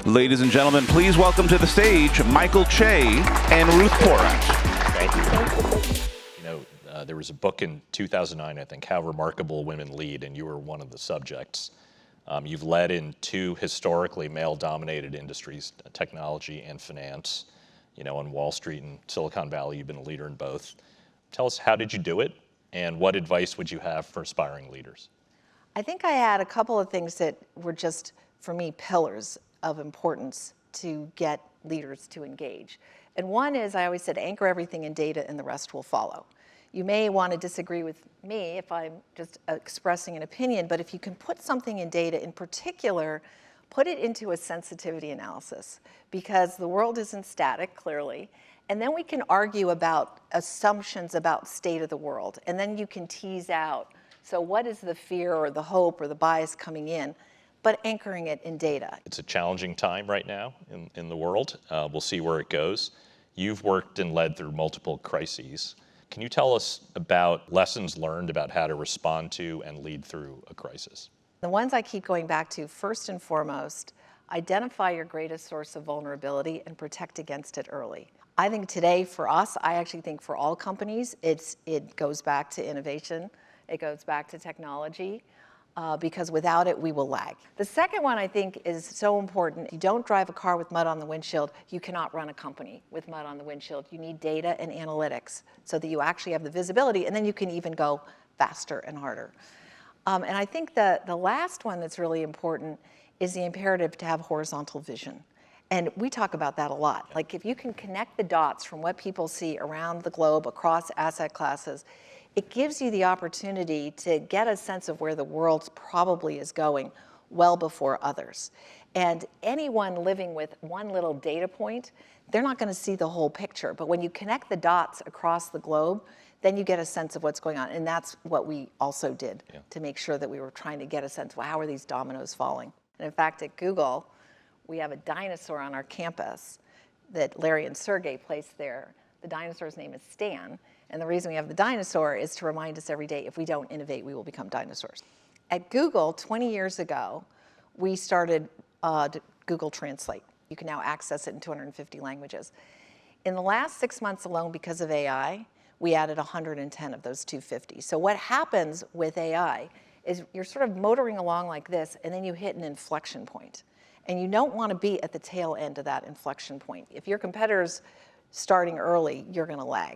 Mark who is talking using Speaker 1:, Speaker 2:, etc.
Speaker 1: Ladies and gentlemen, please welcome to the stage Michael Chae and Ruth Porat.
Speaker 2: Thank you. You know, there was a book in 2009, I think, How Remarkable Women Lead, and you were one of the subjects. You've led in two historically male-dominated industries, technology and finance. You know, on Wall Street and Silicon Valley, you've been a leader in both. Tell us, how did you do it, and what advice would you have for aspiring leaders?
Speaker 3: I think I had a couple of things that were just, for me, pillars of importance to get leaders to engage. And one is, I always said, anchor everything in data and the rest will follow. You may want to disagree with me if I'm just expressing an opinion, but if you can put something in data, in particular, put it into a sensitivity analysis, because the world isn't static, clearly, and then we can argue about assumptions about state of the world, and then you can tease out, so what is the fear or the hope or the bias coming in, but anchoring it in data.
Speaker 2: It's a challenging time right now in the world. We'll see where it goes. You've worked and led through multiple crises. Can you tell us about lessons learned about how to respond to and lead through a crisis?
Speaker 3: The ones I keep going back to, first and foremost, identify your greatest source of vulnerability and protect against it early. I think today for us, I actually think for all companies, it goes back to innovation, it goes back to technology, because without it, we will lag. The second one I think is so important. You don't drive a car with mud on the windshield, you cannot run a company with mud on the windshield. You need data and analytics so that you actually have the visibility, and then you can even go faster and harder. And I think the last one that's really important is the imperative to have horizontal vision. And we talk about that a lot. Like, if you can connect the dots from what people see around the globe, across asset classes, it gives you the opportunity to get a sense of where the world probably is going well before others. And anyone living with one little data point, they're not going to see the whole picture. But when you connect the dots across the globe, then you get a sense of what's going on. And that's what we also did to make sure that we were trying to get a sense of how are these dominoes falling. And in fact, at Google, we have a dinosaur on our campus that Larry and Sergey placed there. The dinosaur's name is Stan. And the reason we have the dinosaur is to remind us every day, if we don't innovate, we will become dinosaurs. At Google, 20 years ago, we started Google Translate. You can now access it in 250 languages. In the last 6 months alone, because of AI, we added 110 of those 250. So what happens with AI is you're sort of motoring along like this, and then you hit an inflection point. And you don't want to be at the tail end of that inflection point. If your competitor's starting early, you're going to lag.